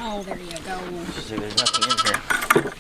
Oh, there you go. See, there's nothing in here.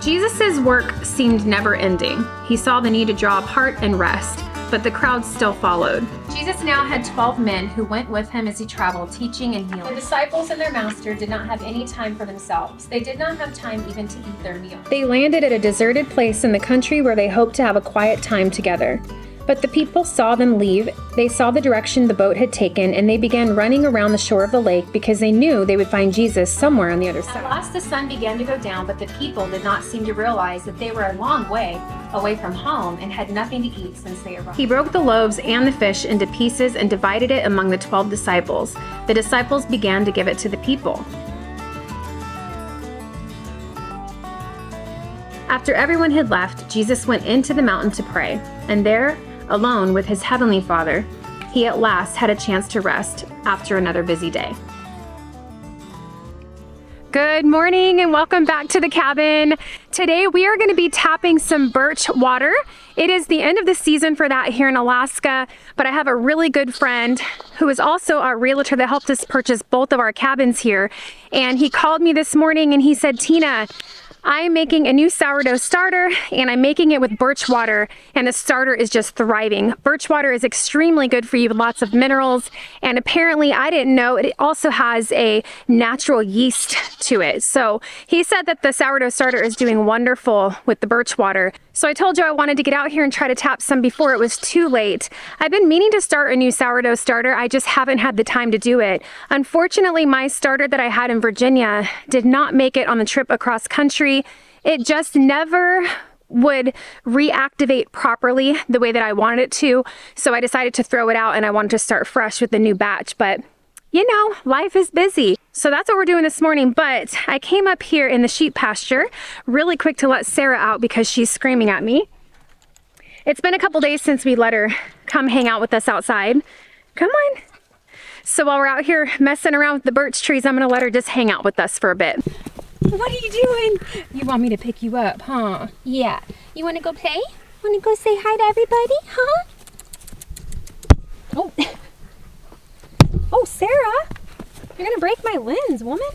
Jesus' work seemed never ending. He saw the need to draw apart and rest, but the crowd still followed. Jesus now had 12 men who went with him as he traveled, teaching and healing. The disciples and their master did not have any time for themselves. They did not have time even to eat their meal. They landed at a deserted place in the country where they hoped to have a quiet time together. But the people saw them leave. They saw the direction the boat had taken, and they began running around the shore of the lake because they knew they would find Jesus somewhere on the other side. At last the sun began to go down, but the people did not seem to realize that they were a long way away from home and had nothing to eat since they arrived. He broke the loaves and the fish into pieces and divided it among the 12 disciples. The disciples began to give it to the people. After everyone had left, Jesus went into the mountain to pray, and there, alone with his heavenly Father, he at last had a chance to rest after another busy day. Good morning and welcome back to the cabin. Today we are going to be tapping some birch water. It is the end of the season for that here in Alaska, but I have a really good friend who is also a realtor that helped us purchase both of our cabins here. And he called me this morning and he said, Tina, I'm making a new sourdough starter and I'm making it with birch water, and the starter is just thriving. Birch water is extremely good for you with lots of minerals, and apparently I didn't know it also has a natural yeast to it. So he said that the sourdough starter is doing wonderful with the birch water. So I told you I wanted to get out here and try to tap some before it was too late. I've been meaning to start a new sourdough starter. I just haven't had the time to do it. Unfortunately, my starter that I had in Virginia did not make it on the trip across country. It just never would reactivate properly the way that I wanted it to. So I decided to throw it out and I wanted to start fresh with the new batch. But you know, life is busy. So that's what we're doing this morning. But I came up here in the sheep pasture really quick to let Sarah out because she's screaming at me. It's been a couple days since we let her come hang out with us outside. Come on. So while we're out here messing around with the birch trees, I'm gonna let her just hang out with us for a bit. What are you doing? You want me to pick you up, huh? Yeah. You want to go play? Want to go say hi to everybody, huh? Oh. Oh, Sarah. You're gonna break my lens, woman.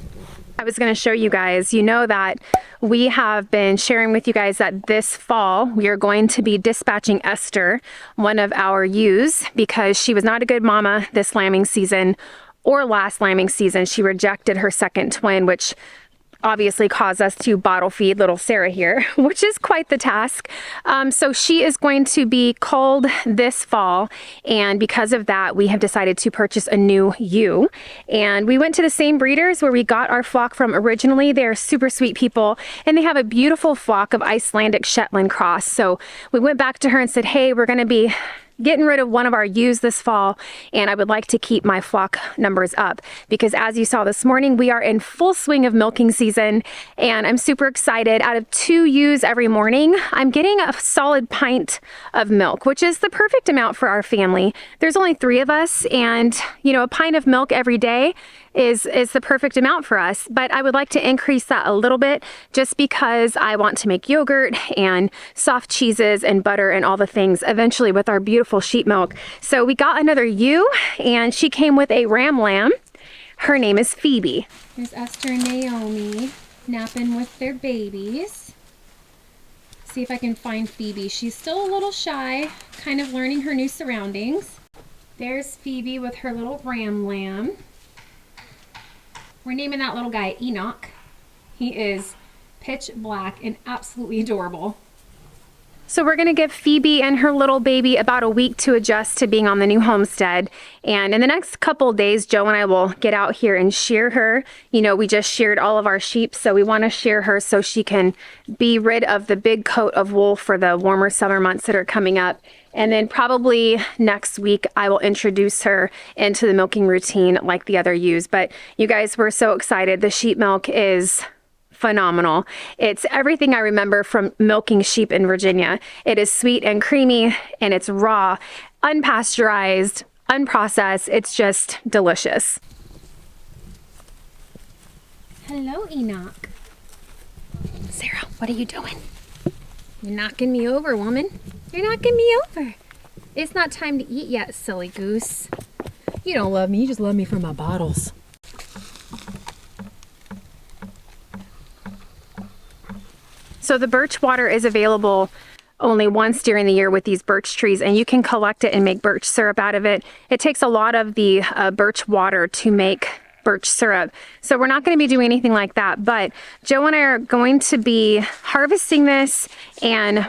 I was gonna show you guys, you know that we have been sharing with you guys that this fall we are going to be dispatching Esther, one of our ewes, because she was not a good mama this lambing season or last lambing season. She rejected her second twin, which obviously caused us to bottle feed little Sarah here, which is quite the task. So she is going to be culled this fall, and because of that we have decided to purchase a new ewe. And we went to the same breeders where we got our flock from originally. They're super sweet people, and they have a beautiful flock of Icelandic Shetland cross. So we went back to her and said, hey, we're going to be getting rid of one of our ewes this fall, and I would like to keep my flock numbers up, because as you saw this morning, we are in full swing of milking season, and I'm super excited. Out of 2 ewes every morning, I'm getting a solid pint of milk, which is the perfect amount for our family. There's only 3 of us, and you know, a pint of milk every day is the perfect amount for us. But I would like to increase that a little bit, just because I want to make yogurt and soft cheeses and butter and all the things eventually with our beautiful sheep milk. So we got another ewe, and she came with a ram lamb. Her name is Phoebe. There's Esther and Naomi napping with their babies. See if I can find Phoebe. She's still a little shy, kind of learning her new surroundings. There's Phoebe with her little ram lamb. We're naming that little guy Enoch. He is pitch black and absolutely adorable. So we're gonna give Phoebe and her little baby about a week to adjust to being on the new homestead. And in the next couple days, Joe and I will get out here and shear her. You know, we just sheared all of our sheep, so we wanna shear her so she can be rid of the big coat of wool for the warmer summer months that are coming up. And then probably next week, I will introduce her into the milking routine like the other ewes. But you guys, we're so excited. The sheep milk is phenomenal. It's everything I remember from milking sheep in Virginia. It is sweet and creamy, and it's raw, unpasteurized, unprocessed. It's just delicious. Hello, Enoch. Sarah, what are you doing? You're knocking me over, woman. You're knocking me over. It's not time to eat yet, silly goose. You don't love me, you just love me for my bottles. So the birch water is available only once during the year with these birch trees, and you can collect it and make birch syrup out of it. It takes a lot of the birch water to make birch syrup. So we're not going to be doing anything like that, but Joe and I are going to be harvesting this and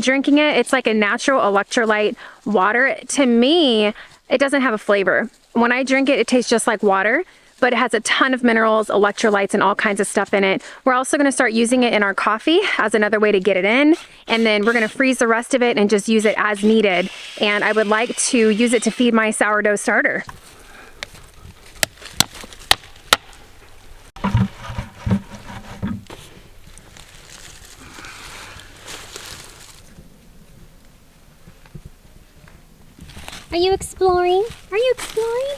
drinking it. It's like a natural electrolyte water. To me, it doesn't have a flavor. When I drink it, it tastes just like water, but it has a ton of minerals, electrolytes, and all kinds of stuff in it. We're also going to start using it in our coffee as another way to get it in, and then we're going to freeze the rest of it and just use it as needed. And I would like to use it to feed my sourdough starter. Are you exploring? Are you exploring?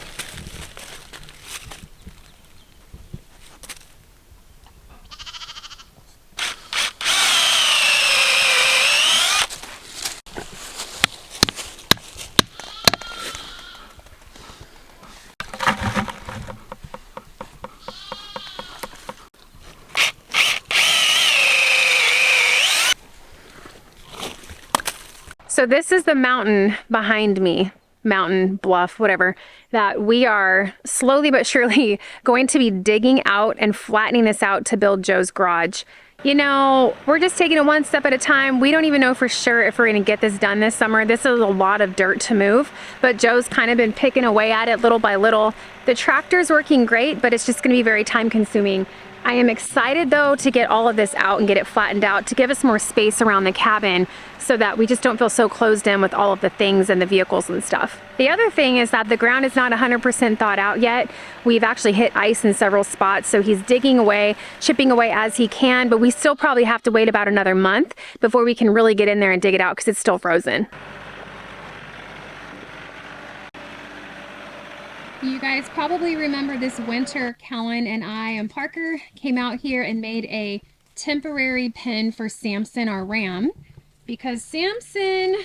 So this is the mountain behind me, mountain, bluff, whatever, that we are slowly but surely going to be digging out and flattening this out to build Joe's garage. You know, we're just taking it one step at a time. We don't even know for sure if we're gonna get this done this summer. This is a lot of dirt to move, but Joe's kind of been picking away at it little by little. The tractor's working great, but it's just gonna be very time consuming. I am excited though to get all of this out and get it flattened out to give us more space around the cabin so that we just don't feel so closed in with all of the things and the vehicles and stuff. The other thing is that the ground is not 100% thawed out yet. We've actually hit ice in several spots, so he's digging away, chipping away as he can, but we still probably have to wait about another month before we can really get in there and dig it out because it's still frozen. You guys probably remember this winter, Kellen and I and Parker came out here and made a temporary pen for Samson, our ram, because Samson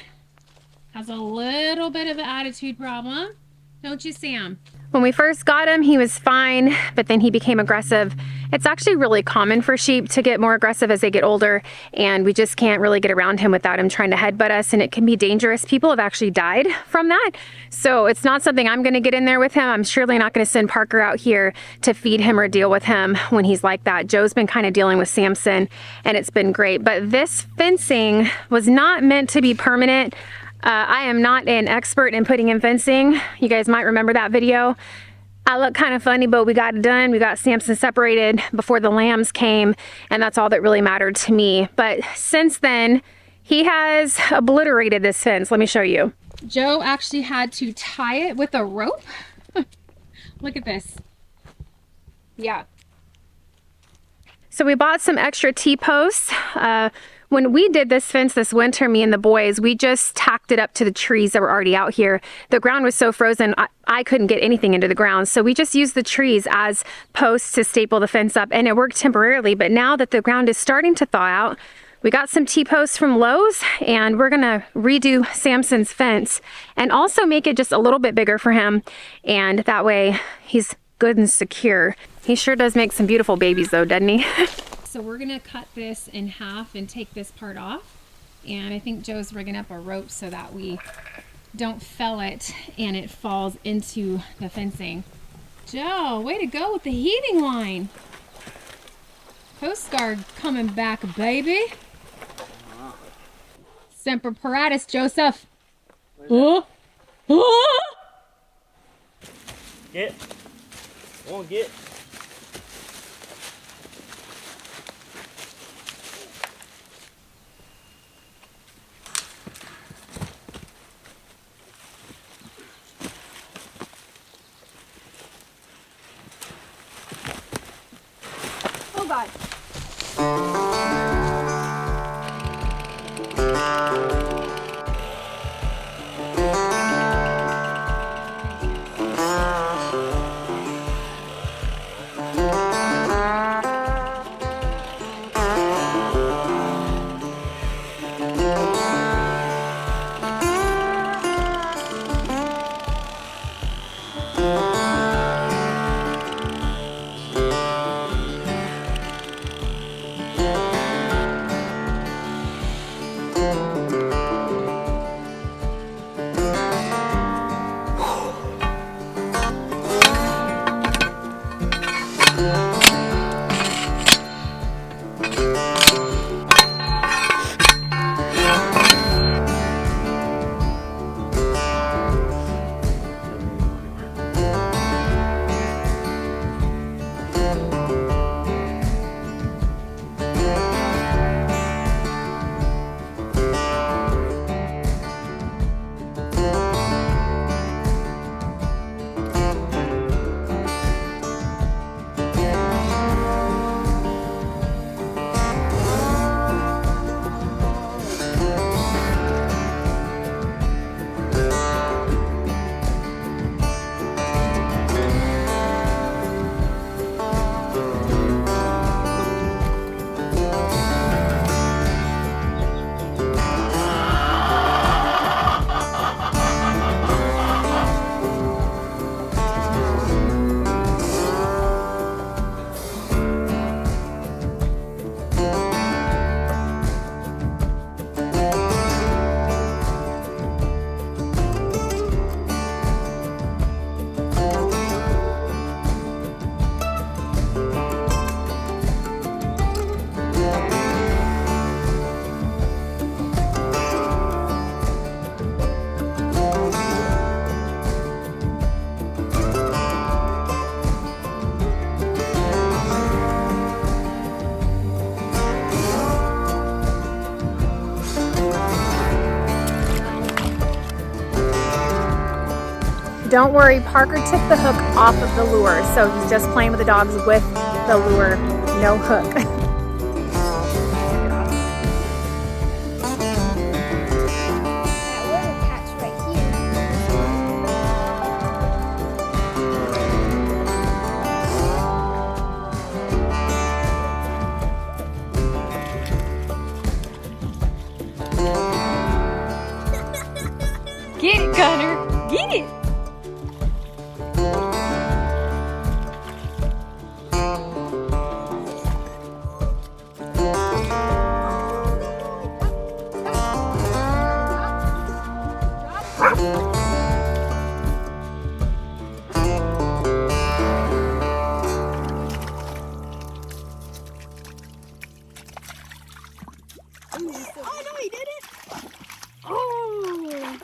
has a little bit of an attitude problem. Don't you, Sam? When we first got him, he was fine, but then he became aggressive. It's actually really common for sheep to get more aggressive as they get older, and we just can't really get around him without him trying to headbutt us, and it can be dangerous. People have actually died from that, so it's not something I'm gonna get in there with him. I'm surely not gonna send Parker out here to feed him or deal with him when he's like that. Joe's been kind of dealing with Samson, and it's been great, but this fencing was not meant to be permanent. I am not an expert in putting in fencing. You guys might remember that video. I look kind of funny, but we got it done. We got Samson separated before the lambs came, and that's all that really mattered to me. But since then, he has obliterated this fence. Let me show you. Joe actually had to tie it with a rope. Look at this. Yeah. So we bought some extra T-posts. When we did this fence this winter, me and the boys, we just tacked it up to the trees that were already out here. The ground was so frozen, I couldn't get anything into the ground. So we just used the trees as posts to staple the fence up, and it worked temporarily. But now that the ground is starting to thaw out, we got some T-posts from Lowe's, and we're gonna redo Samson's fence and also make it just a little bit bigger for him. And that way he's good and secure. He sure does make some beautiful babies though, doesn't he? So we're gonna cut this in half and take this part off. And I think Joe's rigging up a rope so that we don't fell it and it falls into the fencing. Joe, way to go with the heating line. Coast Guard coming back, baby. Semper Paratus, Joseph. Oh. Oh. Get. Won't get. Oh God. Don't worry, Parker took the hook off of the lure, so he's just playing with the dogs with the lure, no hook. Get it, Gunner. Get it. Oh no, he did it! Oh!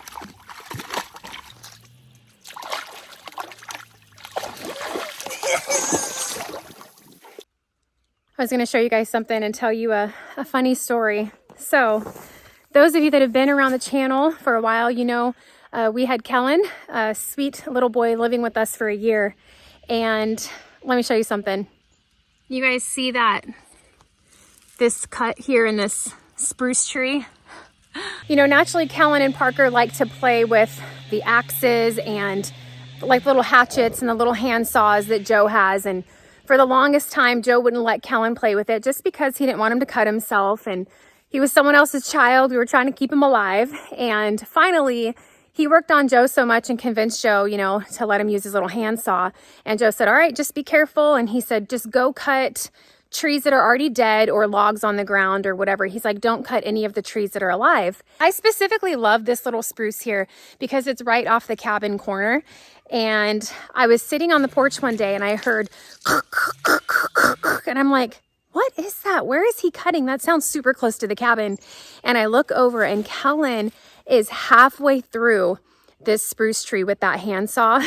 I was going to show you guys something and tell you a funny story. So, those of you that have been around the channel for a while, you know, we had Kellen, a sweet little boy, living with us for a year. And let me show you something. You guys see that? This cut here in this spruce tree? You know, naturally, Kellen and Parker like to play with the axes and like little hatchets and the little hand saws that Joe has. And for the longest time, Joe wouldn't let Kellen play with it just because he didn't want him to cut himself. And he was someone else's child. We were trying to keep him alive. And finally, he worked on Joe so much and convinced Joe, you know, to let him use his little hand saw. And Joe said, all right, just be careful. And he said, just go cut trees that are already dead or logs on the ground or whatever. He's like, don't cut any of the trees that are alive. I specifically love this little spruce here because it's right off the cabin corner. And I was sitting on the porch one day and I heard and I'm like, what is that? Where is he cutting? That sounds super close to the cabin. And I look over and Kellen is halfway through this spruce tree with that handsaw.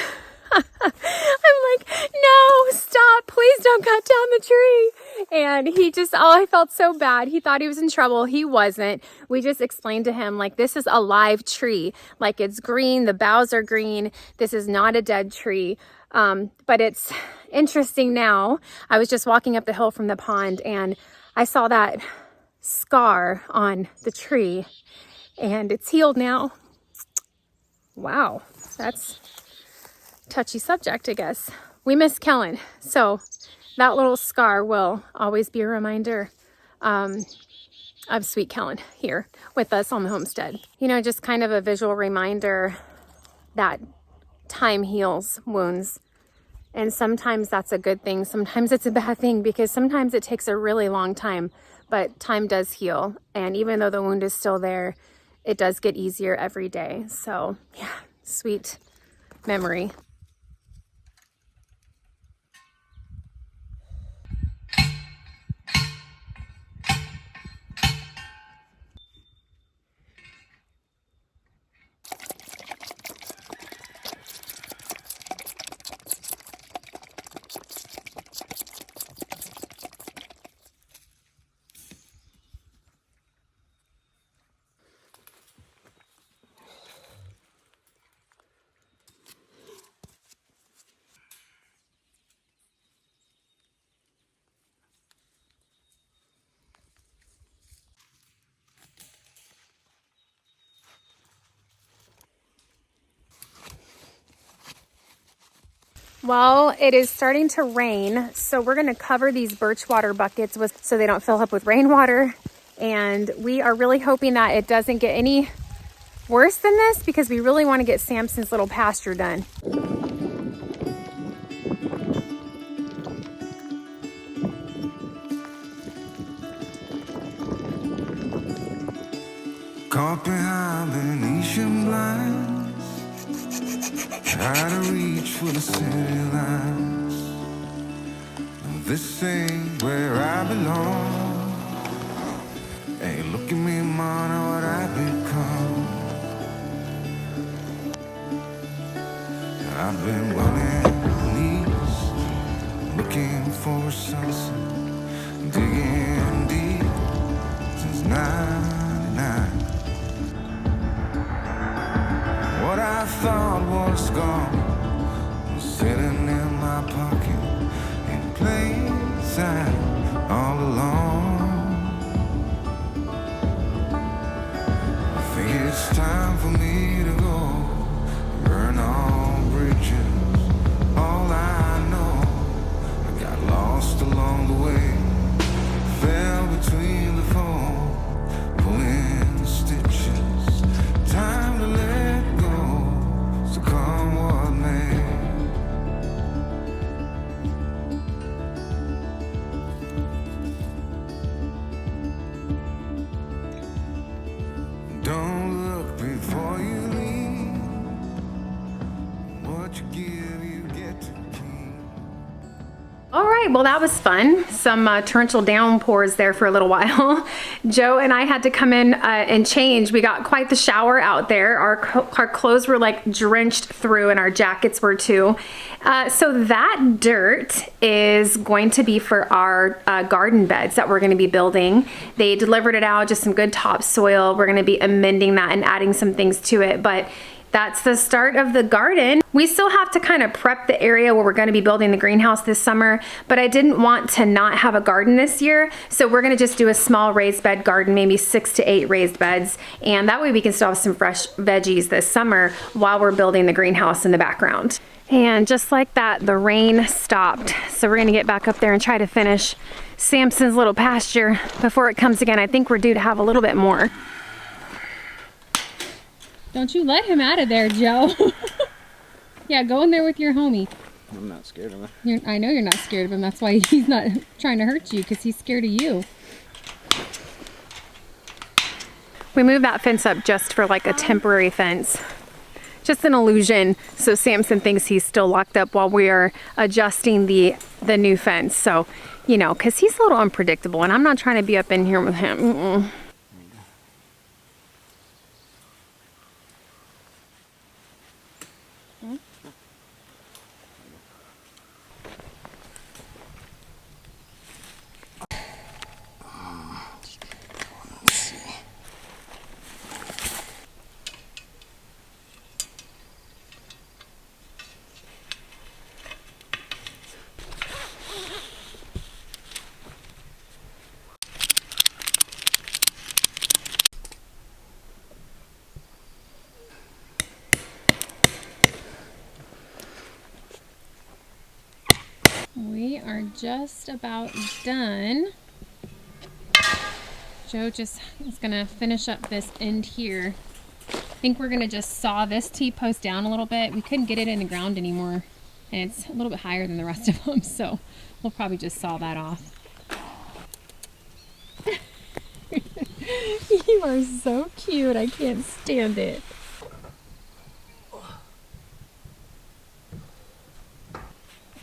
I'm like, no, stop, please don't cut down the tree. And he just, oh, I felt so bad. He thought he was in trouble. He wasn't. We just explained to him, like, this is a live tree. Like, it's green, the boughs are green. This is not a dead tree. But it's interesting now. I was just walking up the hill from the pond and I saw that scar on the tree and it's healed now. Wow, that's touchy subject, I guess. We miss Kellen, so that little scar will always be a reminder of sweet Kellen here with us on the homestead. You know, just kind of a visual reminder that time heals wounds. And sometimes that's a good thing. Sometimes it's a bad thing because sometimes it takes a really long time, but time does heal. And even though the wound is still there, it does get easier every day. So yeah, sweet memory. Well, it is starting to rain, so we're going to cover these birch water buckets so they don't fill up with rainwater. And we are really hoping that it doesn't get any worse than this because we really want to get Samson's little pasture done. Caught behind Venetian blinds, try to reach for the city lines. This ain't where I belong. Hey, look at me, man, what I've become. I've been running east, looking for a sunset, digging deep since 99. What I thought was gone was sitting in my pocket in plain sight all along. I think it's time for me to go, burn all bridges. All I know, I got lost along the way, fell between the foam, pulling stitches. Time to let go, so come what may. Don't look before you leave. right, well that was fun. Some torrential downpours there for a little while. Joe and I had to come in and change. We got quite the shower out there. Our clothes were like drenched through and our jackets were too. So that dirt is going to be for our garden beds that we're going to be building. They delivered it out, just some good topsoil. We're going to be amending that and adding some things to it, but that's the start of the garden. We still have to kind of prep the area where we're going to be building the greenhouse this summer, but I didn't want to not have a garden this year. So we're going to just do a small raised bed garden, maybe 6 to 8 raised beds. And that way we can still have some fresh veggies this summer while we're building the greenhouse in the background. And just like that, the rain stopped. So we're going to get back up there and try to finish Samson's little pasture before it comes again. I think we're due to have a little bit more. Don't you let him out of there, Joe. Yeah, go in there with your homie. I'm not scared of him. I know you're not scared of him. That's why he's not trying to hurt you, because he's scared of you. We moved that fence up just for like a temporary fence. Just an illusion, so Samson thinks he's still locked up while we are adjusting the new fence. So, you know, because he's a little unpredictable, and I'm not trying to be up in here with him. We are just about done. Joe just is gonna finish up this end here. I think we're gonna just saw this T-post down a little bit. We couldn't get it in the ground anymore, and it's a little bit higher than the rest of them, so we'll probably just saw that off. You are so cute. I can't stand it.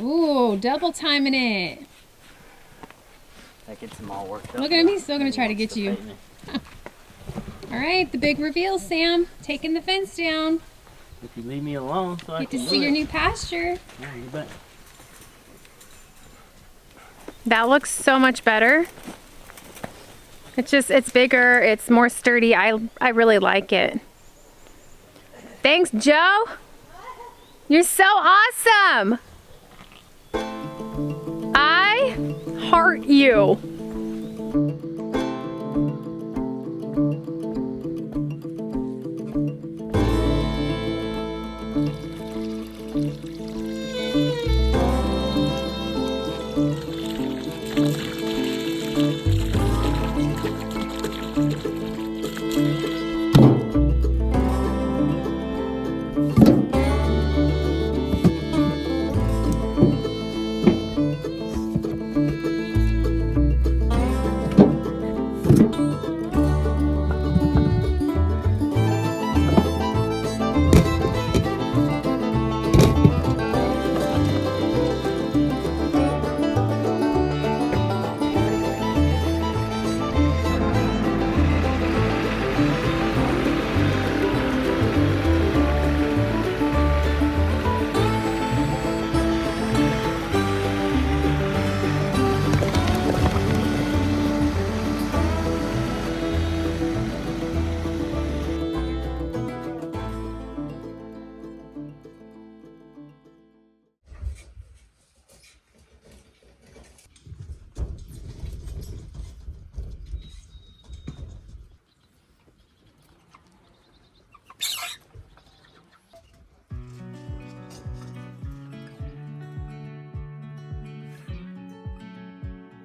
Ooh, double timing it. That gets them all worked up. Look at him, he's still gonna try to get you. All right, the big reveal, Sam. Taking the fence down. If you leave me alone, so I Get to can see do your it. new pasture. Yeah, you bet. That looks so much better. It's bigger, it's more sturdy. I really like it. Thanks, Joe. You're so awesome. I heart you.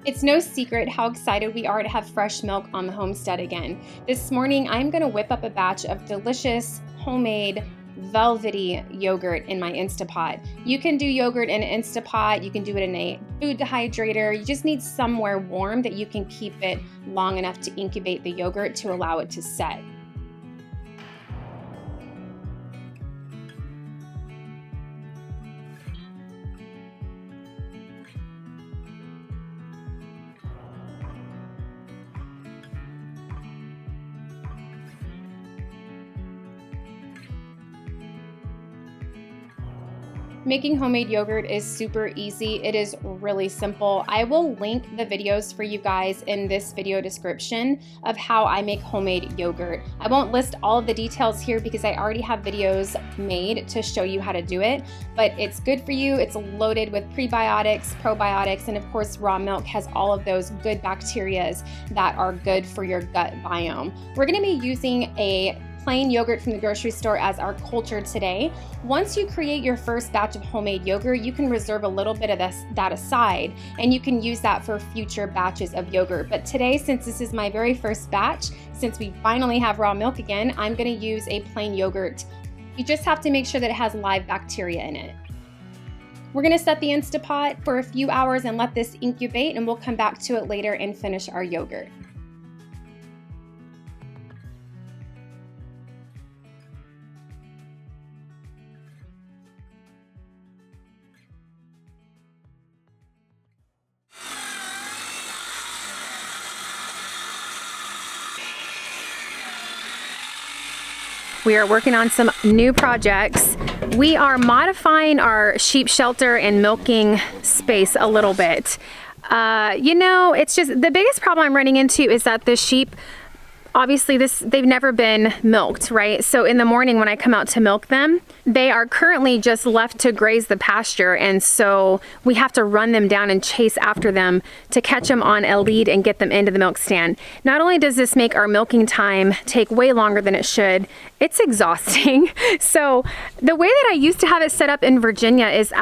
It's no secret how excited we are to have fresh milk on the homestead again. This morning, I'm gonna whip up a batch of delicious homemade velvety yogurt in my Instapot. You can do yogurt in an Instapot, you can do it in a food dehydrator. You just need somewhere warm that you can keep it long enough to incubate the yogurt to allow it to set. Making homemade yogurt is super easy. It is really simple. I will link the videos for you guys in this video description of how I make homemade yogurt. I won't list all of the details here because I already have videos made to show you how to do it, but it's good for you. It's loaded with prebiotics, probiotics, and of course raw milk has all of those good bacteria that are good for your gut biome. We're going to be using a plain yogurt from the grocery store as our culture today. Once you create your first batch of homemade yogurt, you can reserve a little bit of that aside and you can use that for future batches of yogurt. But today, since this is my very first batch, since we finally have raw milk again, I'm going to use a plain yogurt. You just have to make sure that it has live bacteria in it. We're going to set the Instapot for a few hours and let this incubate, and we'll come back to it later and finish our yogurt. We are working on some new projects. We are modifying our sheep shelter and milking space a little bit. You know, it's just the biggest problem I'm running into is that the sheep, obviously they've never been milked, right? So in the morning when I come out to milk them, they are currently just left to graze the pasture, and so we have to run them down and chase after them to catch them on a lead and get them into the milk stand. Not only does this make our milking time take way longer than it should, it's exhausting. So the way that I used to have it set up in Virginia is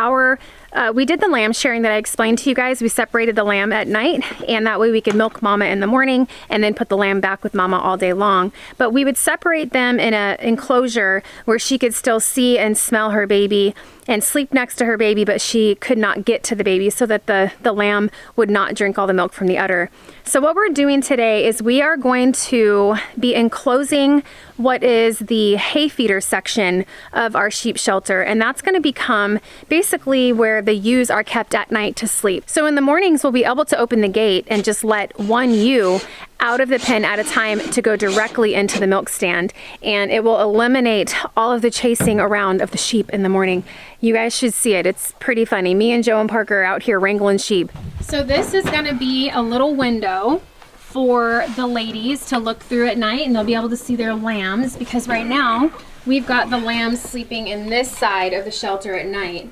we did the lamb sharing that I explained to you guys. We separated the lamb at night, and that way we could milk mama in the morning and then put the lamb back with mama all day long. But we would separate them in an enclosure where she could still see and smell her baby and sleep next to her baby, but she could not get to the baby so that the lamb would not drink all the milk from the udder. So what we're doing today is we are going to be enclosing what is the hay feeder section of our sheep shelter, and that's going to become basically where the ewes are kept at night to sleep. So in the mornings we'll be able to open the gate and just let one ewe out of the pen at a time to go directly into the milk stand, and it will eliminate all of the chasing around of the sheep in the morning. You guys should see it. It's pretty funny. Me and Joe and Parker are out here wrangling sheep. So this is going to be a little window for the ladies to look through at night, and they'll be able to see their lambs, because right now we've got the lambs sleeping in this side of the shelter at night,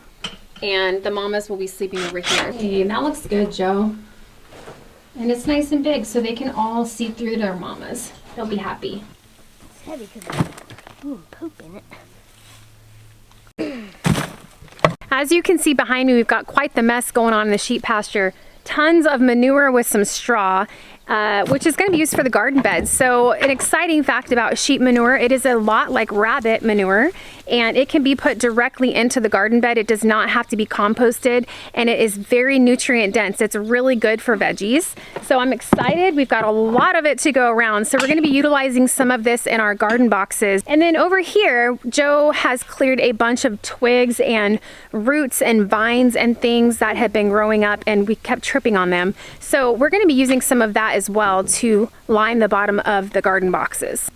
and the mamas will be sleeping over here. Hey, that looks good, Joe. And it's nice and big, so they can all see through their mamas. They'll be happy. It's heavy because there's poop in it. As you can see behind me, we've got quite the mess going on in the sheep pasture. Tons of manure with some straw, which is going to be used for the garden beds. So an exciting fact about sheep manure, it is a lot like rabbit manure, and it can be put directly into the garden bed. It does not have to be composted, and it is very nutrient dense. It's really good for veggies. So I'm excited. We've got a lot of it to go around. So we're going to be utilizing some of this in our garden boxes. And then over here, Joe has cleared a bunch of twigs and roots and vines and things that had been growing up, and we kept tripping on them. So we're going to be using some of that as well to line the bottom of the garden boxes.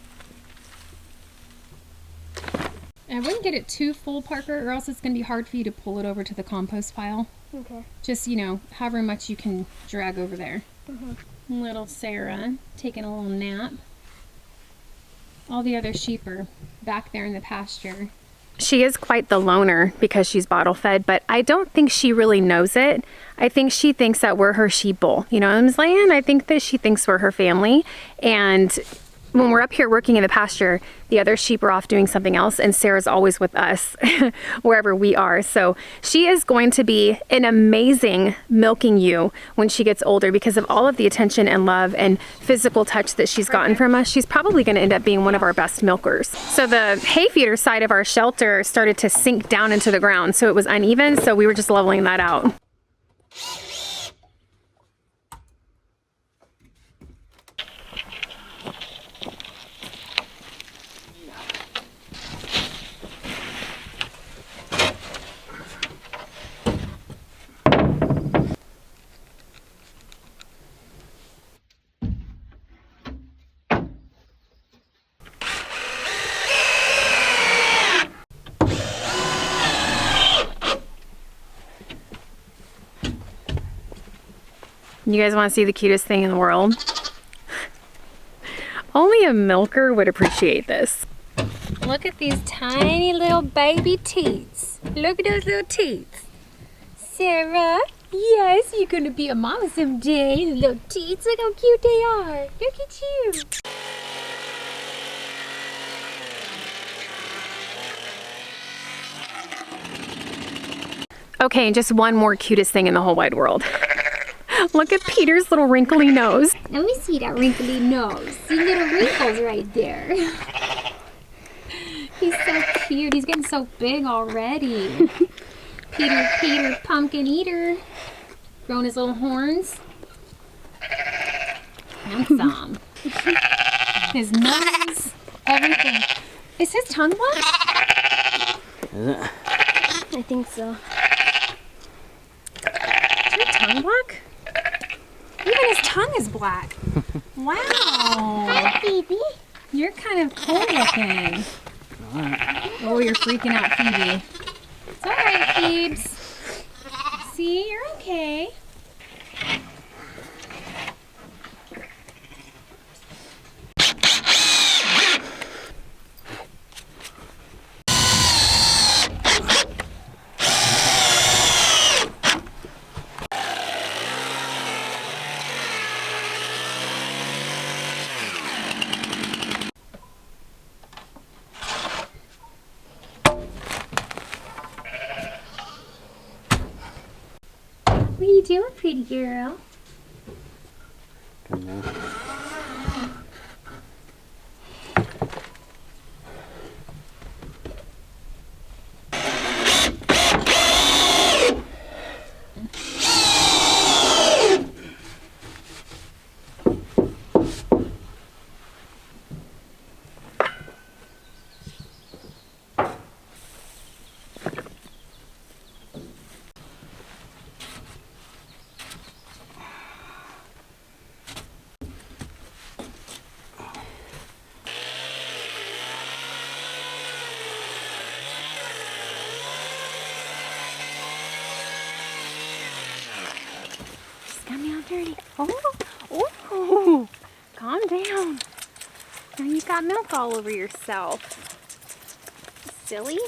I wouldn't get it too full, Parker, or else it's going to be hard for you to pull it over to the compost pile. Okay. Just, you know, however much you can drag over there. Little Sarah taking a little nap. All the other sheep are back there in the pasture. She is quite the loner because she's bottle fed, but I don't think she really knows it. I think she thinks that we're her sheep bowl. You know what I'm saying? I think that she thinks we're her family. And when we're up here working in the pasture, the other sheep are off doing something else, and Sarah's always with us wherever we are. So she is going to be an amazing milking ewe when she gets older because of all of the attention and love and physical touch that she's gotten from us. She's probably going to end up being one of our best milkers. So the hay feeder side of our shelter started to sink down into the ground, so it was uneven, so we were just leveling that out. You guys want to see the cutest thing in the world? Only a milker would appreciate this. Look at these tiny little baby teats. Look at those little teats. Sarah, yes, you're gonna be a mama someday. Little teats, look how cute they are. Look at you. Okay, and just one more cutest thing in the whole wide world. Look at Peter's little wrinkly nose. Let me see that wrinkly nose. See little wrinkles right there. He's so cute. He's getting so big already. Peter, pumpkin eater. Growing his little horns. Handsome. His nose, everything. Is his tongue black? Is it? I think so. Is your tongue black? Even his tongue is black. Wow. Hi, Phoebe. You're kind of cool looking. Oh, you're freaking out, Phoebe. It's all right, Phoebes. See, you're okay. What are you doing, pretty girl? Don't know. Got me all dirty. Oh, calm down. Now you've got milk all over yourself. Silly.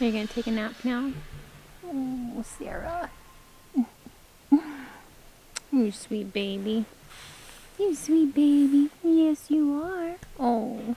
Are you gonna take a nap now? Oh, Sarah. You sweet baby. You sweet baby. Yes, you are. Oh.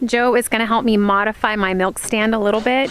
Joe is going to help me modify my milk stand a little bit.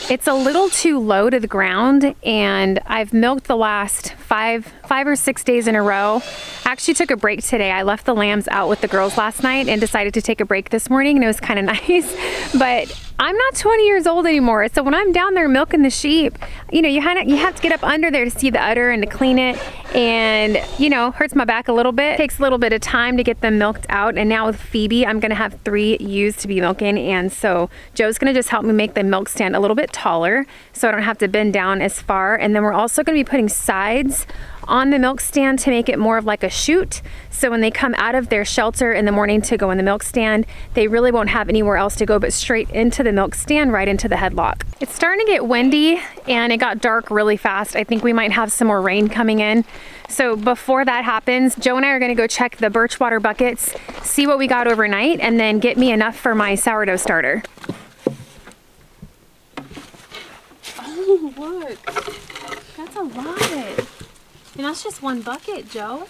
It's a little too low to the ground, and I've milked the last five or 6 days in a row. I actually took a break today. I left the lambs out with the girls last night and decided to take a break this morning, and it was kind of nice. But I'm not 20 years old anymore, so when I'm down there milking the sheep, you know, you have to get up under there to see the udder and to clean it, and you know, hurts my back a little bit. It takes a little bit of time to get them milked out, and now with Phoebe, I'm gonna have 3 ewes to be milking, and so Joe's gonna just help me make the milk stand a little bit taller so I don't have to bend down as far. And then we're also gonna be putting sides on the milk stand to make it more of like a chute, so when they come out of their shelter in the morning to go in the milk stand, they really won't have anywhere else to go but straight into the milk stand, right into the headlock. It's starting to get windy and it got dark really fast. I think we might have some more rain coming in, So before that happens, Joe and I are gonna go check the birch water buckets, see what we got overnight, and then get me enough for my sourdough starter. Oh, look, that's a lot. And that's just one bucket, Joe.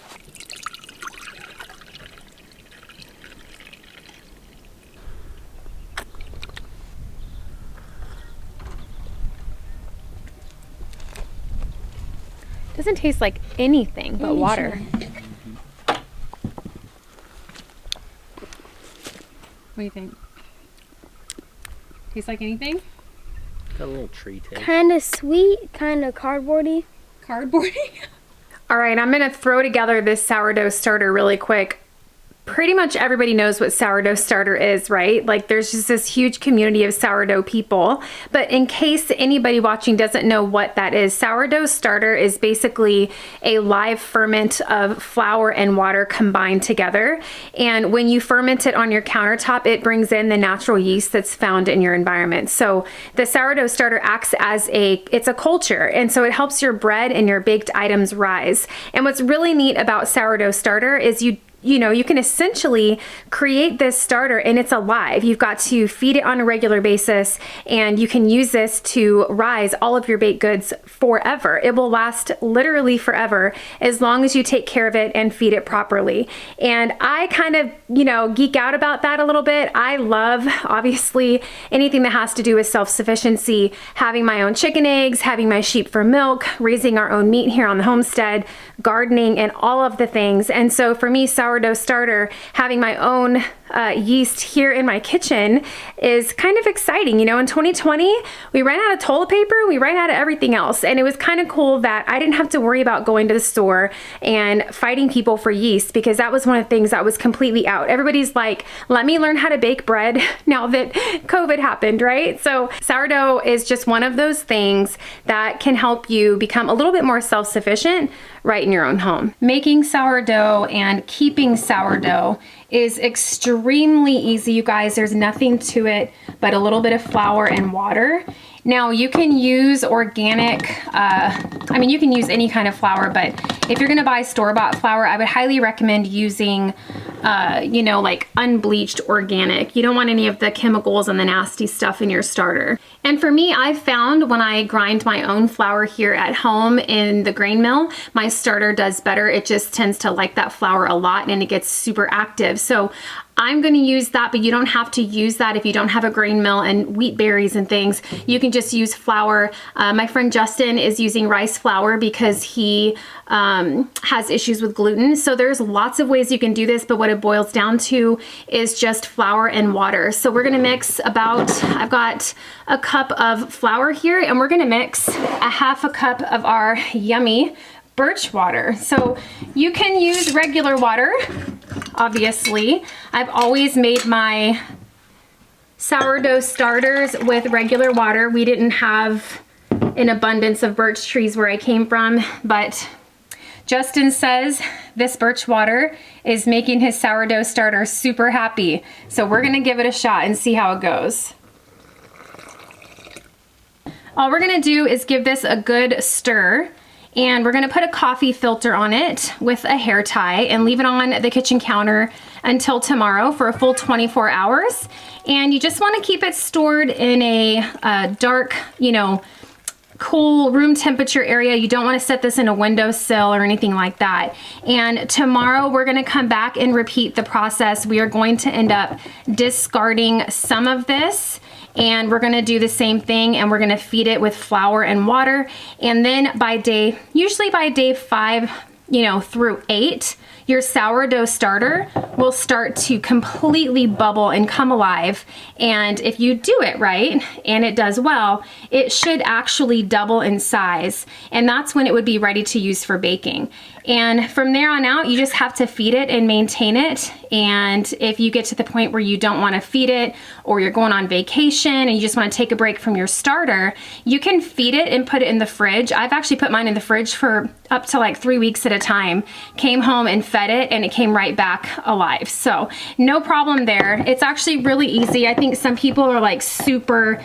Doesn't taste like anything but water. What do you think? Tastes like anything? Got a little tree taste. Kind of sweet, kind of cardboardy. Cardboardy? All right, I'm gonna throw together this sourdough starter really quick. Pretty much everybody knows what sourdough starter is, right? Like there's just this huge community of sourdough people. But in case anybody watching doesn't know what that is, sourdough starter is basically a live ferment of flour and water combined together. And when you ferment it on your countertop, it brings in the natural yeast that's found in your environment. So the sourdough starter acts as it's a culture. And so it helps your bread and your baked items rise. And what's really neat about sourdough starter is you can essentially create this starter and it's alive. You've got to feed it on a regular basis and you can use this to rise all of your baked goods forever. It will last literally forever as long as you take care of it and feed it properly. And I kind of, geek out about that a little bit. I love, obviously, anything that has to do with self-sufficiency, having my own chicken eggs, having my sheep for milk, raising our own meat here on the homestead, gardening, and all of the things. And so for me, sourdough starter, having my own yeast here in my kitchen is kind of exciting. In 2020, we ran out of toilet paper, we ran out of everything else. And it was kind of cool that I didn't have to worry about going to the store and fighting people for yeast, because that was one of the things that was completely out. Everybody's like, let me learn how to bake bread now that COVID happened, right? So sourdough is just one of those things that can help you become a little bit more self-sufficient right in your own home. Making sourdough and keeping sourdough is extremely easy, you guys. There's nothing to it but a little bit of flour and water. Now you can use organic, you can use any kind of flour, but if you're gonna buy store-bought flour, I would highly recommend using, like unbleached organic. You don't want any of the chemicals and the nasty stuff in your starter. And for me, I've found when I grind my own flour here at home in the grain mill, my starter does better. It just tends to like that flour a lot and it gets super active. So I'm going to use that, but you don't have to use that if you don't have a grain mill and wheat berries and things. You can just use flour. My friend Justin is using rice flour because he has issues with gluten. So there's lots of ways you can do this, but what it boils down to is just flour and water. So we're going to mix I've got a cup of flour here, and we're going to mix a half a cup of our yummy birch water. So you can use regular water, obviously. I've always made my sourdough starters with regular water. We didn't have an abundance of birch trees where I came from, but Justin says this birch water is making his sourdough starter super happy. So we're gonna give it a shot and see how it goes. All we're gonna do is give this a good stir. And we're gonna put a coffee filter on it with a hair tie and leave it on the kitchen counter until tomorrow for a full 24 hours. And you just wanna keep it stored in a dark, cool room temperature area. You don't want to set this in a windowsill or anything like that. And tomorrow we're going to come back and repeat the process. We are going to end up discarding some of this, and we're going to do the same thing, and we're going to feed it with flour and water. And then usually by day 5, through 8, your sourdough starter will start to completely bubble and come alive. And if you do it right, and it does well, it should actually double in size. And that's when it would be ready to use for baking. And from there on out, you just have to feed it and maintain it. And if you get to the point where you don't want to feed it, or you're going on vacation and you just want to take a break from your starter, you can feed it and put it in the fridge. I've actually put mine in the fridge for up to like 3 weeks at a time. Came home and fed it and it came right back alive. So no problem there. It's actually really easy. I think some people are like super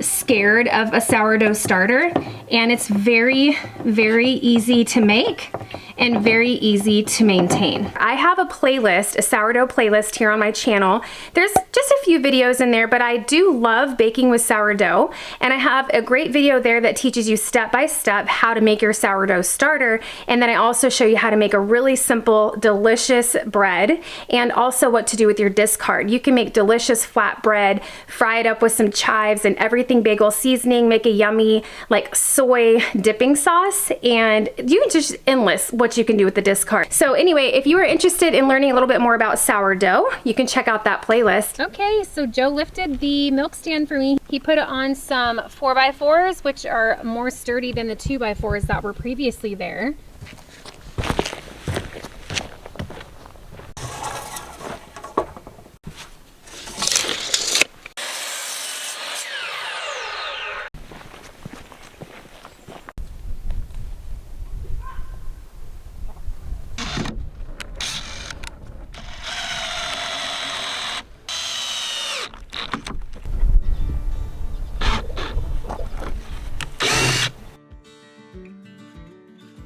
scared of a sourdough starter, and it's very, very easy to make and very easy to maintain. I have a playlist, a sourdough playlist here on my channel. There's just a few videos in there, but I do love baking with sourdough, and I have a great video there that teaches you step by step how to make your sourdough starter, and then I also show you how to make a really simple, delicious bread, and also what to do with your discard. You can make delicious flat bread, fry it up with some chives and everything bagel seasoning, make a yummy like soy dipping sauce, and you can just endless what you can do with the discard. So anyway, if you are interested in learning a little bit more about sourdough, you can check out that playlist. Okay, so Joe lifted the milk stand for me. He put it on some 4x4s, which are more sturdy than the 2x4s that were previously there.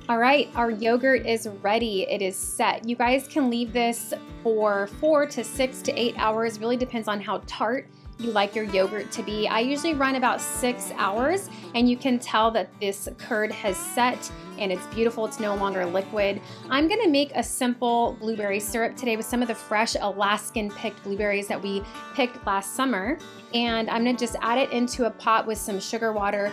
All right, our yogurt is ready. It is set. You guys can leave this for 4 to 6 to 8 hours. Really depends on how tart you like your yogurt to be. I usually run about 6 hours, and you can tell that this curd has set and it's beautiful. It's no longer liquid. I'm gonna make a simple blueberry syrup today with some of the fresh Alaskan picked blueberries that we picked last summer. And I'm gonna just add it into a pot with some sugar water,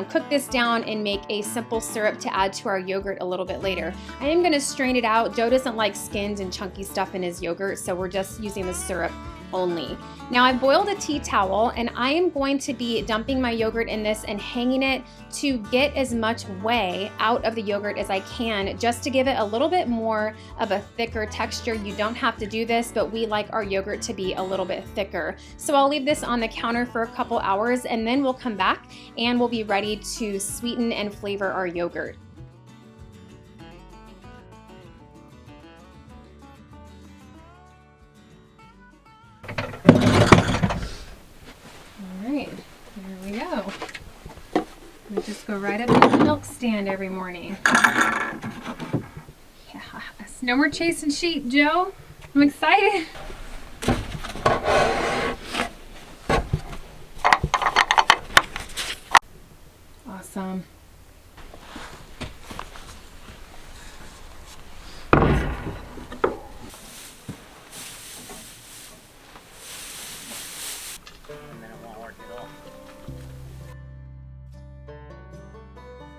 cook this down and make a simple syrup to add to our yogurt a little bit later. I am gonna strain it out. Joe doesn't like skins and chunky stuff in his yogurt, so we're just using the syrup only. Now I've boiled a tea towel, and I am going to be dumping my yogurt in this and hanging it to get as much whey out of the yogurt as I can, just to give it a little bit more of a thicker texture. You don't have to do this, but we like our yogurt to be a little bit thicker. So I'll leave this on the counter for a couple hours, and then we'll come back and we'll be ready to sweeten and flavor our yogurt. Here we go. We just go right up to the milk stand every morning. Yes. No more chasing sheep, Joe. I'm excited. Awesome.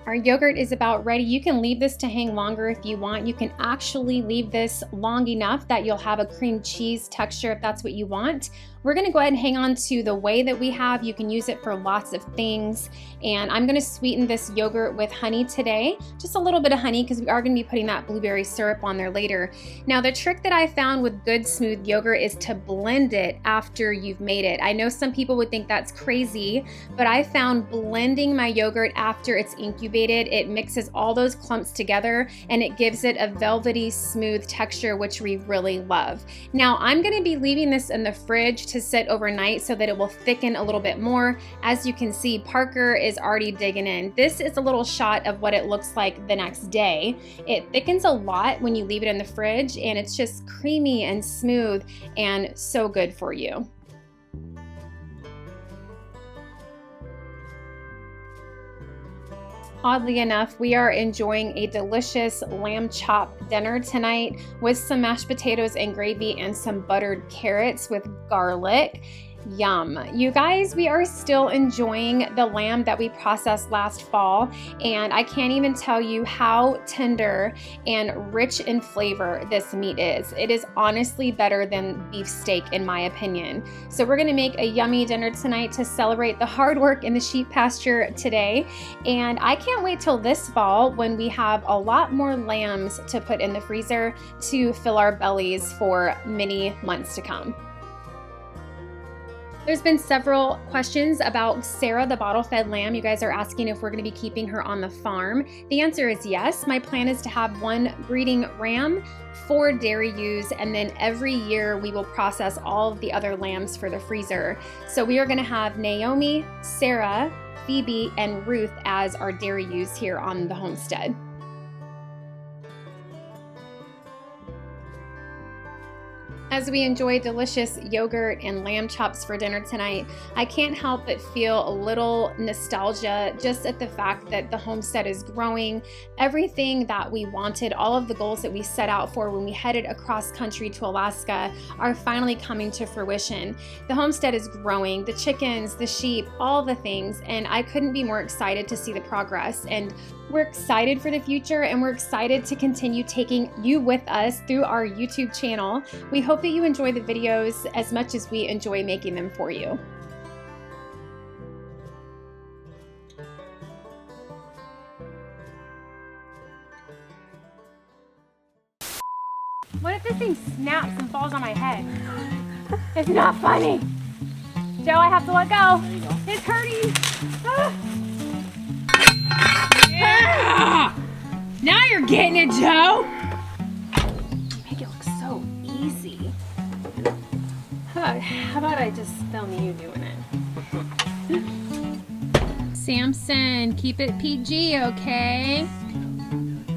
Our yogurt is about ready. You can leave this to hang longer if you want. You can actually leave this long enough that you'll have a cream cheese texture if that's what you want. We're gonna go ahead and hang on to the whey that we have. You can use it for lots of things. And I'm gonna sweeten this yogurt with honey today. Just a little bit of honey, because we are gonna be putting that blueberry syrup on there later. Now, the trick that I found with good smooth yogurt is to blend it after you've made it. I know some people would think that's crazy, but I found blending my yogurt after it's incubated, it mixes all those clumps together and it gives it a velvety, smooth texture, which we really love. Now, I'm gonna be leaving this in the fridge to sit overnight so that it will thicken a little bit more. As you can see, Parker is already digging in. This is a little shot of what it looks like the next day. It thickens a lot when you leave it in the fridge, and it's just creamy and smooth and so good for you. Oddly enough, we are enjoying a delicious lamb chop dinner tonight with some mashed potatoes and gravy and some buttered carrots with garlic. Yum. You guys, we are still enjoying the lamb that we processed last fall, and I can't even tell you how tender and rich in flavor this meat is. It is honestly better than beef steak in my opinion. So we're gonna make a yummy dinner tonight to celebrate the hard work in the sheep pasture today, and I can't wait till this fall when we have a lot more lambs to put in the freezer to fill our bellies for many months to come. There's been several questions about Sarah, the bottle-fed lamb. You guys are asking if we're going to be keeping her on the farm. The answer is yes. My plan is to have one breeding ram, 4 dairy ewes, and then every year we will process all of the other lambs for the freezer. So we are going to have Naomi, Sarah, Phoebe, and Ruth as our dairy ewes here on the homestead. As we enjoy delicious yogurt and lamb chops for dinner tonight, I can't help but feel a little nostalgia just at the fact that the homestead is growing. Everything that we wanted, all of the goals that we set out for when we headed across country to Alaska are finally coming to fruition. The homestead is growing, the chickens, the sheep, all the things, and I couldn't be more excited to see the progress. And we're excited for the future, and we're excited to continue taking you with us through our YouTube channel. We hope that you enjoy the videos as much as we enjoy making them for you. What if this thing snaps and falls on my head? It's not funny. Joe, I have to let go. It's hurting. Ah. Yeah! Now you're getting it, Joe. You make it look so easy. How about I just film you doing it? Samson, keep it PG, okay?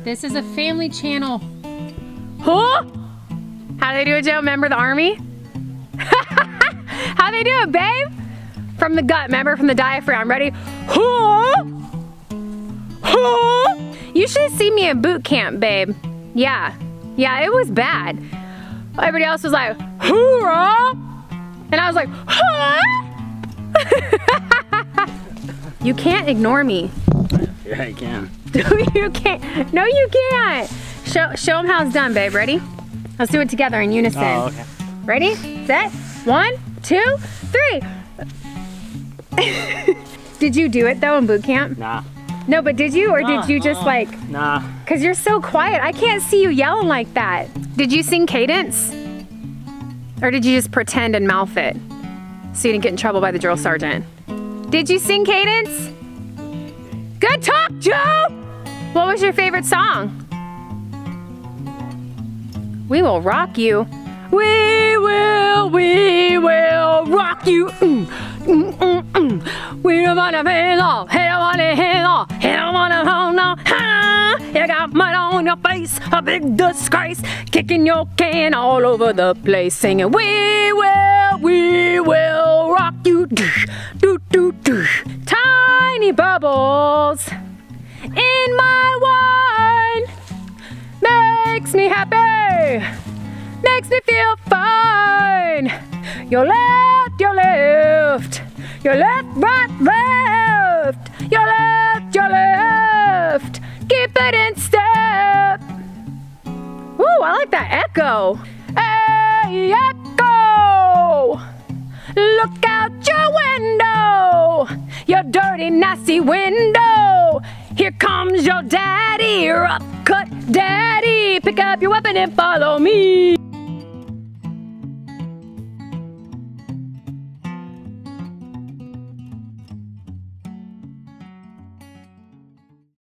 This is a family channel. Huh? How they do it, Joe? Remember the army? How they do it, babe? From the gut, remember? From the diaphragm. Ready? Huh? Huh? You should have seen me in boot camp, babe. Yeah, it was bad. Everybody else was like, hoorah! And I was like, huh? You can't ignore me. Yeah, I can. You can't. No, you can't. Show them how it's done, babe. Ready? Let's do it together in unison. Oh, okay. Ready? Set. 1, 2, 3. Did you do it though in boot camp? Nah. No, but did you, or did you just like? Nah. Cause you're so quiet. I can't see you yelling like that. Did you sing cadence? Or did you just pretend and mouth it so you didn't get in trouble by the drill sergeant? Did you sing cadence? Good talk, Joe! What was your favorite song? We will rock you. We will rock you. We don't wanna feel all, hey, I wanna hear all, hey, I wanna hold no, ha! You got mud on your face, a big disgrace, kicking your can all over the place, singing, we will rock you. Do, do, do. Tiny bubbles in my wine makes me happy, makes me feel fine. Your left, right, left, your left, keep it in step. Ooh, I like that echo. Hey, echo, look out your window, your dirty, nasty window. Here comes your daddy, rough cut daddy. Pick up your weapon and follow me.